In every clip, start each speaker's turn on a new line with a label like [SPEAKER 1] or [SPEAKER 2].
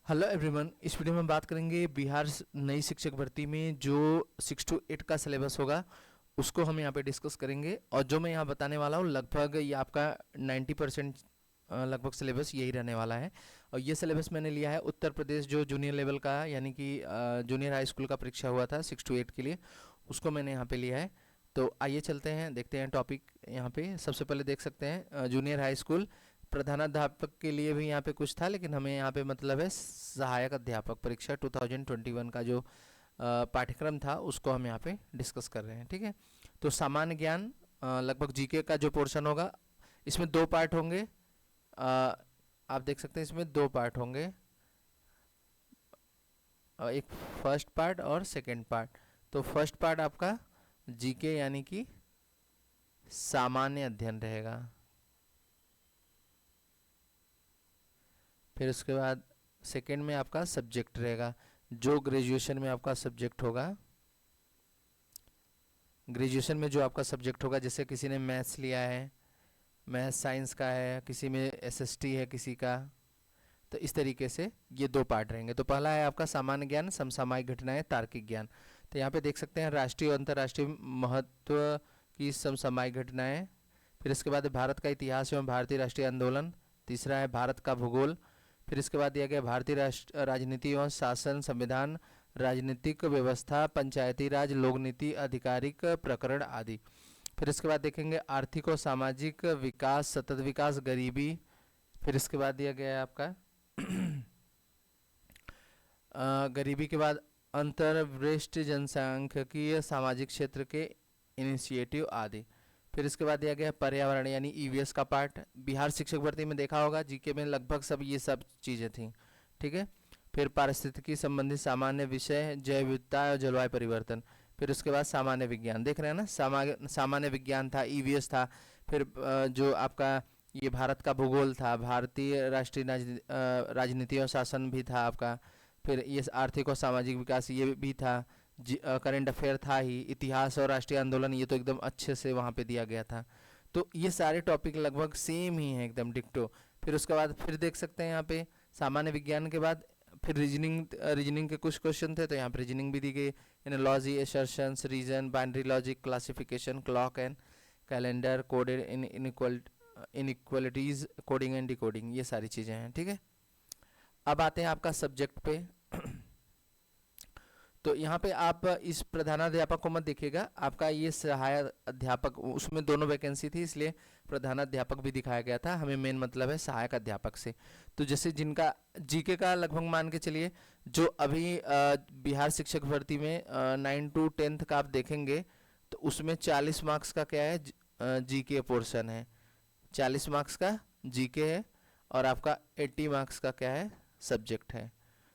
[SPEAKER 1] Hello everyone. इस video में बात करेंगे बिहार नई शिक्षक भर्ती में जो 6 to 8 का सिलेबस होगा उसको हम यहाँ पे डिस्कस करेंगे। और जो मैं यहाँ बताने वाला हूँ लगभग ये आपका 90% लगभग सिलेबस यही रहने वाला है। और ये सिलेबस मैंने लिया है उत्तर प्रदेश जो जूनियर लेवल का यानी कि जूनियर हाई स्कूल का परीक्षा हुआ था 6 to 8 के लिए, उसको मैंने यहाँ पे लिया है। तो आइए चलते हैं, देखते हैं टॉपिक। यहाँ पे सबसे पहले देख सकते हैं जूनियर हाई स्कूल प्रधानाध्यापक के लिए भी यहाँ पे कुछ था, लेकिन हमें यहाँ पे मतलब है सहायक अध्यापक परीक्षा 2021 का जो पाठ्यक्रम था उसको हम यहाँ पे डिस्कस कर रहे हैं। ठीक है, तो सामान्य ज्ञान लगभग जीके का जो पोर्शन होगा इसमें दो पार्ट होंगे। आप देख सकते हैं इसमें दो पार्ट होंगे, एक फर्स्ट पार्ट और सेकंड पार्ट। तो फर्स्ट पार्ट आपका जीके यानी कि सामान्य अध्ययन रहेगा। फिर उसके बाद सेकेंड में आपका सब्जेक्ट रहेगा, जो ग्रेजुएशन में आपका सब्जेक्ट होगा। ग्रेजुएशन में जो आपका सब्जेक्ट होगा, जैसे किसी ने मैथ्स लिया है, मैथ्स साइंस का है, किसी में एसएसटी है किसी का, तो इस तरीके से ये दो पार्ट रहेंगे। तो पहला है आपका सामान्य ज्ञान, समसामयिक घटनाएं, तार्किक ज्ञान। तो यहाँ पे देख सकते हैं राष्ट्रीय और अंतर्राष्ट्रीय महत्व की समसामयिक घटनाएं। फिर इसके बाद भारत का इतिहास एवं भारतीय राष्ट्रीय आंदोलन। तीसरा है भारत का भूगोल। फिर इसके बाद दिया गया भारतीय राजनीति एवं शासन, संविधान, राजनीतिक व्यवस्था, पंचायती राज, लोक नीति, आधिकारिक प्रकरण आदि। फिर इसके बाद देखेंगे आर्थिक और सामाजिक विकास, सतत विकास, गरीबी। फिर इसके बाद दिया गया है आपका गरीबी के बाद अंतर्वृष्टि, जनसांख्यिकीय, सामाजिक क्षेत्र के इनिशिएटिव आदि। फिर इसके बाद दिया गया पर्यावरण यानी ईवीएस का पार्ट। बिहार शिक्षक भर्ती में देखा होगा जीके में लगभग सब ये सब चीज़ें थी। ठीक है, फिर पारिस्थितिकी संबंधी सामान्य विषय, जैव विविधता और जलवायु परिवर्तन। फिर उसके बाद सामान्य विज्ञान देख रहे हैं ना, सामान्य विज्ञान था, ईवीएस था। फिर जो आपका ये भारत का भूगोल था, भारतीय राष्ट्रीय राजनीति और शासन भी था आपका। फिर ये आर्थिक और सामाजिक विकास ये भी था। करंट अफेयर था ही, इतिहास और राष्ट्रीय आंदोलन ये तो एकदम अच्छे से वहाँ पे दिया गया था। तो ये सारे टॉपिक लगभग सेम ही हैं, एकदम डिक्टो। फिर उसके बाद फिर देख सकते हैं यहाँ पे सामान्य विज्ञान के बाद फिर रीजनिंग के कुछ क्वेश्चन थे, तो यहाँ पर रीजनिंग भी दी गई। Analogy, assertions, reason, binary logic, classification, clock and calendar, coded inequalities, coding and decoding, ये सारी चीज़ें हैं। ठीक है, अब आते हैं आपका सब्जेक्ट पे। तो यहाँ पे आप इस प्रधानाध्यापक को मत देखिएगा, आपका ये सहायक अध्यापक, उसमें दोनों वैकेंसी थी इसलिए प्रधानाध्यापक भी दिखाया गया था। हमें मेन मतलब है सहायक अध्यापक से। तो जैसे जिनका जीके का लगभग मान के चलिए, जो अभी बिहार शिक्षक भर्ती में 9 to 10 का आप देखेंगे तो उसमें 40 मार्क्स का क्या है जीके पोर्शन है, 40 मार्क्स का जीके है और आपका 80 मार्क्स का क्या है सब्जेक्ट है।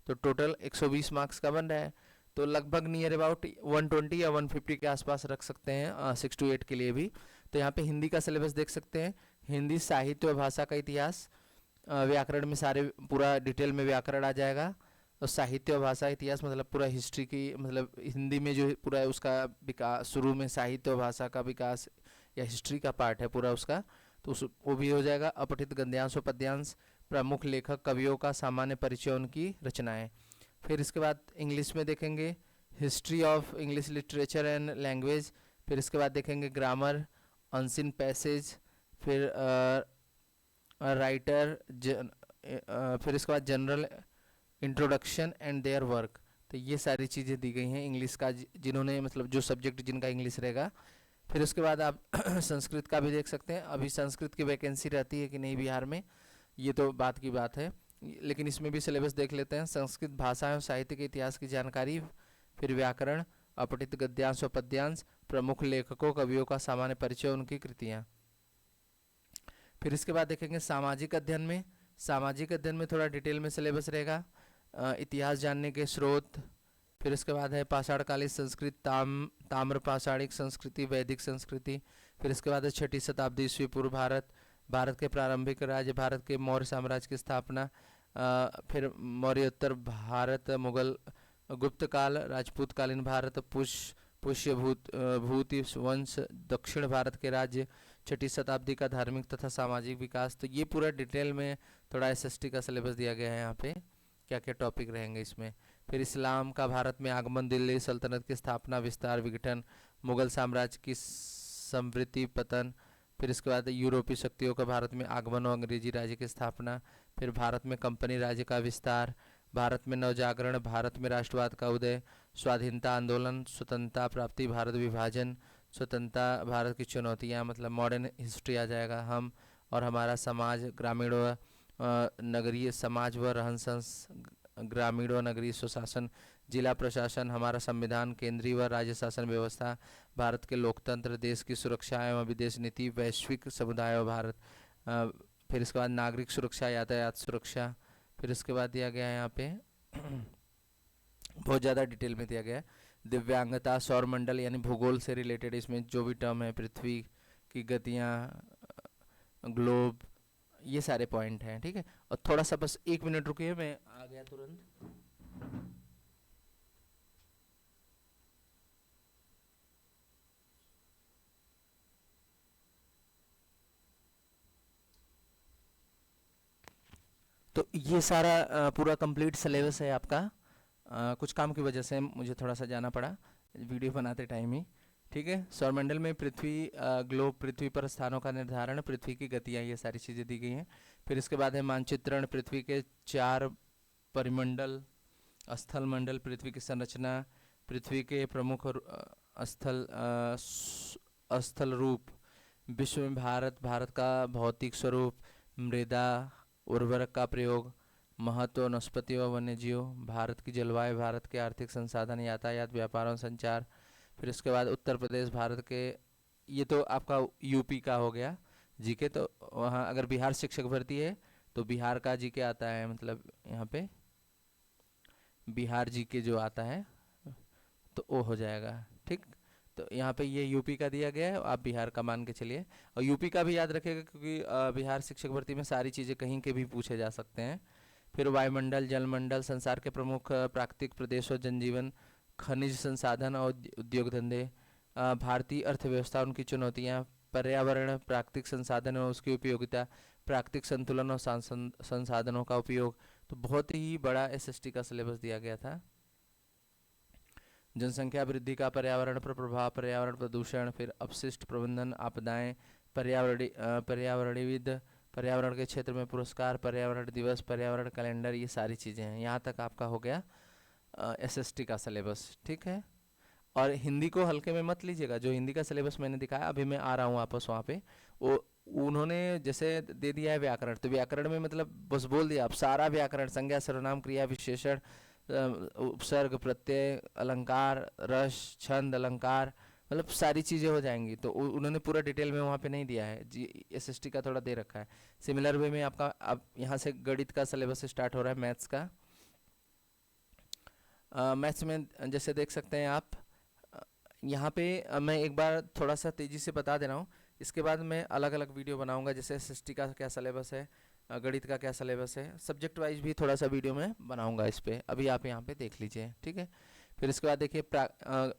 [SPEAKER 1] तो टोटल 120 मार्क्स का बन रहा है। तो लगभग नियर अबाउट 120 या 150 के आसपास रख सकते हैं 6 to 8 के लिए भी। तो यहाँ पे हिंदी का सिलेबस देख सकते हैं, हिंदी साहित्य और भाषा का इतिहास, व्याकरण में सारे पूरा डिटेल में व्याकरण आ जाएगा। और साहित्य और भाषा इतिहास मतलब पूरा हिस्ट्री की, मतलब हिंदी में जो पूरा है उसका विकास, शुरू में साहित्य और भाषा का विकास या हिस्ट्री का पार्ट है पूरा उसका, तो उस वो भी हो जाएगा। अपठित गद्यांश और पद्यांश, प्रमुख लेखक कवियों का सामान्य परिचय, उनकी रचनाएं। फिर इसके बाद इंग्लिश में देखेंगे history of English literature and language. फिर इसके बाद देखेंगे ग्रामर, अनसीन पैसेज, फिर राइटर, फिर इसके बाद general introduction and their work. तो ये सारी चीज़ें दी गई हैं इंग्लिश का, जिन्होंने मतलब जो सब्जेक्ट जिनका इंग्लिश रहेगा। फिर उसके बाद आप संस्कृत का भी देख सकते हैं। अभी संस्कृत की वैकेंसी रहती है कि नहीं बिहार में, ये तो बात की बात है, लेकिन इसमें भी सिलेबस देख लेते हैं। संस्कृत भाषा एवं साहित्य के इतिहास की जानकारी, फिर व्याकरण, अपठित गद्यांश और पद्यांश, प्रमुख लेखकों कवियों का सामान्य परिचय, उनकी कृतियाँ। फिर इसके बाद देखेंगे सामाजिक अध्ययन में, सामाजिक अध्ययन में थोड़ा डिटेल में सिलेबस रहेगा। इतिहास जानने के स्रोत, फिर इसके बाद है पाषाणकालीन संस्कृति, ताम्र पाषाणिक संस्कृति, वैदिक संस्कृति। फिर इसके बाद है 6ठी शताब्दी ईस्वी पूर्व भारत, भारत के प्रारंभिक राज्य, भारत के मौर्य साम्राज्य की स्थापना, फिर मौर्योत्तर भारत, मुगल, गुप्त काल, राजपूत कालीन भारत, पुष्य भूति वंश, दक्षिण भारत के राज्य, 6ठी शताब्दी का धार्मिक तथा सामाजिक विकास। तो ये पूरा डिटेल में थोड़ा एसएसटी का सिलेबस दिया गया है यहाँ पे। क्या क्या टॉपिक रहेंगे इसमें। फिर इस्लाम का भारत में आगमन, दिल्ली सल्तनत की स्थापना, विस्तार, विघटन, मुगल साम्राज्य की समृद्धि, पतन। फिर इसके बाद यूरोपीय शक्तियों का भारत में आगमन और अंग्रेजी राज्य की स्थापना। फिर भारत में कंपनी राज्य का विस्तार, भारत में नवजागरण, भारत में राष्ट्रवाद का उदय, स्वाधीनता आंदोलन, स्वतंत्रता प्राप्ति, भारत विभाजन, स्वतंत्रता, भारत की चुनौतियाँ, मतलब मॉडर्न हिस्ट्री आ जाएगा। हम और हमारा समाज, ग्रामीण व नगरीय समाज व रहन सहन, ग्रामीण व नगरीय सुशासन, जिला प्रशासन, हमारा संविधान, केंद्रीय व राज्य शासन व्यवस्था, भारत के लोकतंत्र, देश की सुरक्षा एवं विदेश नीति, वैश्विक समुदाय व भारत। फिर इसके बाद नागरिक सुरक्षा, यातायात सुरक्षा। फिर इसके बाद दिया गया है यहाँ पे बहुत ज़्यादा डिटेल में दिया गया है, दिव्यांगता, सौरमंडल यानी भूगोल से रिलेटेड इसमें जो भी टर्म है, पृथ्वी की गतियाँ, ग्लोब, ये सारे पॉइंट हैं। ठीक है, और थोड़ा सा बस 1 मिनट रुकिए, मैं आ गया तुरंत। तो ये सारा पूरा कंप्लीट सिलेबस है आपका। कुछ काम की वजह से मुझे थोड़ा सा जाना पड़ा वीडियो बनाते टाइम ही। ठीक है, सौरमंडल में पृथ्वी, ग्लोब, पृथ्वी पर स्थानों का निर्धारण, पृथ्वी की गतियाँ, ये सारी चीज़ें दी गई हैं। फिर इसके बाद है मानचित्रण, पृथ्वी के 4 परिमंडल, स्थल मंडल, पृथ्वी की संरचना, पृथ्वी के प्रमुख स्थल रूप, विश्व में भारत, भारत का भौतिक स्वरूप, मृदा, उर्वरक का प्रयोग, महत्व, वनस्पति व वन्यजीव, भारत की जलवायु, भारत के आर्थिक संसाधन, यातायात, व्यापार और संचार। फिर उसके बाद उत्तर प्रदेश, भारत के, ये तो आपका यूपी का हो गया जीके। तो वहाँ अगर बिहार शिक्षक भर्ती है तो बिहार का जीके आता है, मतलब यहाँ पे बिहार जीके जो आता है तो वो हो जाएगा। ठीक, तो यहाँ पे ये यूपी का दिया गया है, आप बिहार का मान के चलिए। और यूपी का भी याद रखेगा क्योंकि बिहार शिक्षक भर्ती में सारी चीज़ें कहीं के भी पूछे जा सकते हैं। फिर वायुमंडल, जलमंडल, संसार के प्रमुख प्राकृतिक प्रदेश और जनजीवन, खनिज संसाधन और उद्योग धंधे, भारतीय अर्थव्यवस्था, उनकी चुनौतियाँ, पर्यावरण, प्राकृतिक संसाधन और उसकी उपयोगिता, प्राकृतिक संतुलन और संसाधनों का उपयोग। तो बहुत ही बड़ा एसएसटी का सिलेबस दिया गया था। जनसंख्या वृद्धि का पर्यावरण पर प्रभाव, पर्यावरण प्रदूषण, फिर अपशिष्ट प्रबंधन, आपदाएं, पर्यावरणविद, पर्यावरण के क्षेत्र में पुरस्कार, पर्यावरण दिवस, पर्यावरण कैलेंडर, ये सारी चीज़ें हैं। यहाँ तक आपका हो गया एसएसटी का सिलेबस। ठीक है, और हिंदी को हल्के में मत लीजिएगा, जो हिंदी का सिलेबस मैंने दिखाया, अभी मैं आ रहा हूँ वापस वहाँ पे, वो उन्होंने जैसे दे दिया है व्याकरण, तो व्याकरण में मतलब बस बोल दिया, आप सारा व्याकरण, संज्ञा, सर्वनाम, क्रिया, विशेषण, उपसर्ग, प्रत्यय, अलंकार, रस, छंद, अलंकार, मतलब सारी चीज़ें हो जाएंगी। तो उन्होंने पूरा डिटेल में वहाँ पे नहीं दिया है जी, एसएसटी का थोड़ा दे रखा है। सिमिलर वे में आपका अब यहाँ से गणित का सिलेबस स्टार्ट हो रहा है, मैथ्स का। मैथ्स में जैसे देख सकते हैं आप, यहाँ पे मैं एक बार थोड़ा सा तेज़ी से बता दे रहा हूँ, इसके बाद मैं अलग अलग वीडियो बनाऊंगा, जैसे एसएसटी का क्या सिलेबस है, गणित का क्या सिलेबस है, सब्जेक्ट वाइज भी थोड़ा सा वीडियो में बनाऊंगा इस पर, अभी आप यहाँ पे देख लीजिए। ठीक है, फिर इसके बाद देखिए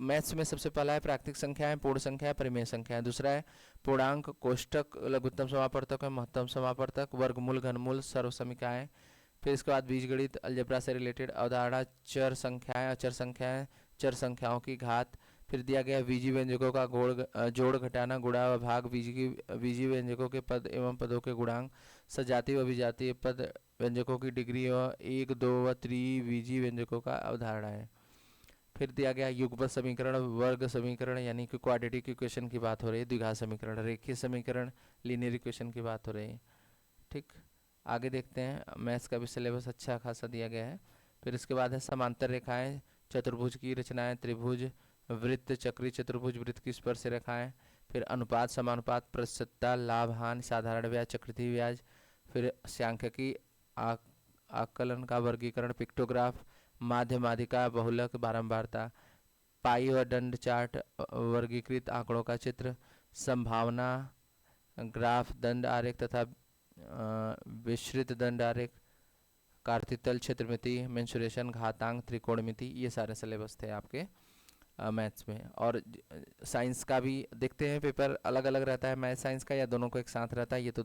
[SPEAKER 1] मैथ्स में सबसे पहला है प्राकृतिक संख्या है, पूर्ण संख्या है, परिमेय संख्या है। दूसरा है पूर्णांक, कोष्टक, लघुत्तम समापवर्तक है, महत्तम समापवर्तक, वर्गमूल, घनमूल, सर्वसमीकाएँ। फिर इसके बाद बीजगणित, अलजेब्रा से रिलेटेड अवधारणा, चर संख्याएँ, अचर संख्याएँ, चर संख्याओं की घात। फिर दिया गया बीजी व्यंजकों का जोड़, घटाना, गुणा व भाग, बीजी व्यंजकों के पद एवं पदों के गुणांक, सजातीय व विजातीय पद व्यंजकों की डिग्री और 1, 2 व त्रिबीजी व्यंजकों का अवधारणा है। फिर दिया गया युगपत समीकरण, वर्ग समीकरण यानी कि क्वाड्रेटिक इक्वेशन की बात हो रही है, द्विघात समीकरण, रेखीय समीकरण, लीनियर इक्वेशन की बात हो रही है। ठीक, आगे देखते हैं, मैथ्स का भी सिलेबस अच्छा खासा दिया गया है। फिर इसके बाद है समांतर रेखाएं, चतुर्भुज की रचनाएं, त्रिभुज, वृत्त, चक्री चतुर्भुज, वृत्त की स्पर्श रेखाएं। फिर अनुपात, समानुपात, प्रतिशतता, लाभ हानि, साधारण ब्याज, चक्रवृद्धि ब्याज। फिर सांख्यिकी, आकलन का वर्गीकरण, पिक्टोग्राफ, माध्य, माध्यिका, बहुलक, बारंबारता, पाई व दंड चार्ट, वर्गीकृत आंकड़ों का चित्र, संभावना ग्राफ, दंड आरेख तथा विस्तृत दंड आरेख, कार्तितल, क्षेत्रमिति, मेंसुरेशन, घातांक, त्रिकोणमिति, ये सारे सिलेबस थे आपके मैथ्स में। और साइंस का भी देखते हैं, पेपर अलग अलग रहता है मैथ साइंस का, या दोनों को एक साथ रहता है, ये तो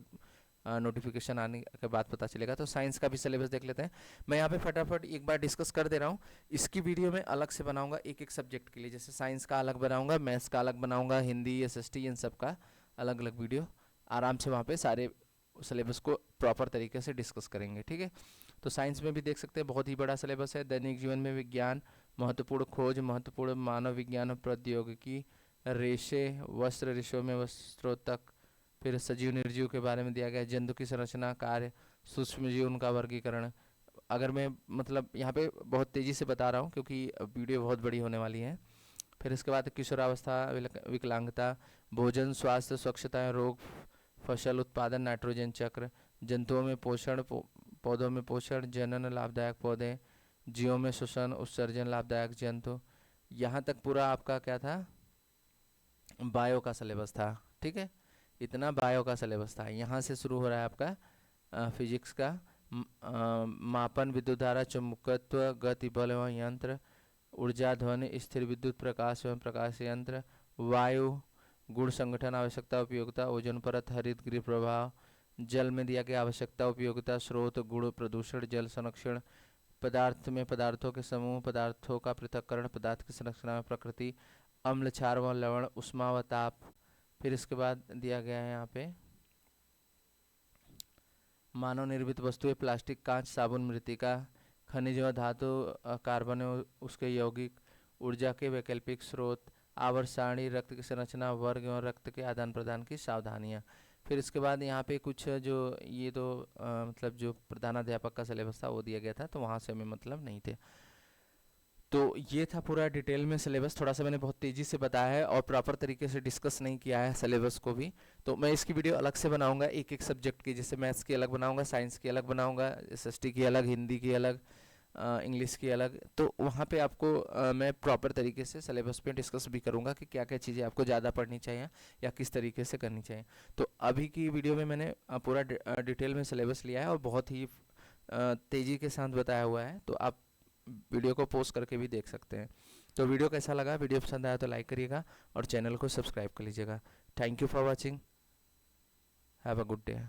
[SPEAKER 1] नोटिफिकेशन आने के बाद पता चलेगा। तो साइंस का भी सिलेबस देख लेते हैं। मैं यहाँ पे फटाफट एक बार डिस्कस कर दे रहा हूँ। इसकी वीडियो में अलग से बनाऊंगा एक एक सब्जेक्ट के लिए, जैसे साइंस का अलग बनाऊंगा, मैथ्स का अलग बनाऊंगा, हिंदी, एसएसटी, इन सब का अलग अलग वीडियो आराम से वहाँ पे सारे सिलेबस को प्रॉपर तरीके से डिस्कस करेंगे, ठीक है। तो साइंस में भी देख सकते हैं बहुत ही बड़ा सिलेबस है। दैनिक जीवन में विज्ञान, महत्वपूर्ण खोज, महत्वपूर्ण मानव विज्ञान और प्रौद्योगिकी, रेशे, वस्त्र, रेशों में वस्त्रोत्तक, फिर सजीव निर्जीव के बारे में दिया गया, जंतु की संरचना, कार्य, सूक्ष्म जीव, उनका वर्गीकरण। अगर मैं मतलब यहाँ पे बहुत तेज़ी से बता रहा हूँ क्योंकि वीडियो बहुत बड़ी होने वाली है। फिर इसके बाद किशोरावस्था, विकलांगता, भोजन, स्वास्थ्य, स्वच्छता, रोग, फसल उत्पादन, नाइट्रोजन चक्र, जंतुओं में पोषण, पौधों में पोषण, जनन, लाभदायक पौधे, जीवों में श्वसन, उत्सर्जन, लाभदायक जंतु। यहाँ तक पूरा आपका क्या था, बायो का सिलेबस था, ठीक है। इतना बायो का सिलेबस था। यहाँ से शुरू हो रहा है आपका फिजिक्स का मापन, विद्युत धारा, चुंबकत्व, गति, बल एवं यंत्र, ऊर्जा, ध्वनि, स्थिर विद्युत, प्रकाश एवं प्रकाश यंत्र, वायु, गुण, संगठन, आवश्यकता, उपयोगिता, ओजोन परत, हरित गृह प्रभाव, जल में दिया गया आवश्यकता, उपयोगिता, स्रोत, गुण, प्रदूषण, जल संरक्षण, पदार्थ में पदार्थों के समूह, पदार्थों का पृथक्करण, पदार्थ की संरचना में प्रकृति, अम्ल, क्षार व लवण, ऊष्मा व ताप। फिर इसके बाद दिया गया है यहाँ पे मानव निर्मित वस्तुएं, प्लास्टिक, कांच, साबुन, मृतिका, खनिज व धातु, कार्बन व उसके यौगिक, ऊर्जा के वैकल्पिक स्रोत, आवर्त सारणी, रक्त की संरचना, वर्ग और रक्त के आदान प्रदान की सावधानियाँ। फिर इसके बाद यहाँ पे कुछ जो ये तो मतलब जो प्रधानाध्यापक का सिलेबस था वो दिया गया था, तो वहाँ से हमें मतलब नहीं थे। तो ये था पूरा डिटेल में सिलेबस। थोड़ा सा मैंने बहुत तेज़ी से बताया है और प्रॉपर तरीके से डिस्कस नहीं किया है सिलेबस को भी। तो मैं इसकी वीडियो अलग से बनाऊंगा एक एक सब्जेक्ट की, जैसे मैथ्स की अलग बनाऊंगा, साइंस की अलग बनाऊंगा, एसएसटी की अलग, हिंदी की अलग, इंग्लिश की अलग। तो वहाँ पे आपको मैं प्रॉपर तरीके से सिलेबस पे डिस्कस भी करूँगा कि क्या क्या चीज़ें आपको ज़्यादा पढ़नी चाहिए या किस तरीके से करनी चाहिए। तो अभी की वीडियो में मैंने पूरा डिटेल में सिलेबस लिया है और बहुत ही तेज़ी के साथ बताया हुआ है, तो आप वीडियो को पोस्ट करके भी देख सकते हैं। तो वीडियो कैसा लगा, वीडियो पसंद आया तो लाइक करिएगा और चैनल को सब्सक्राइब कर लीजिएगा। Thank you for watching, have a good day.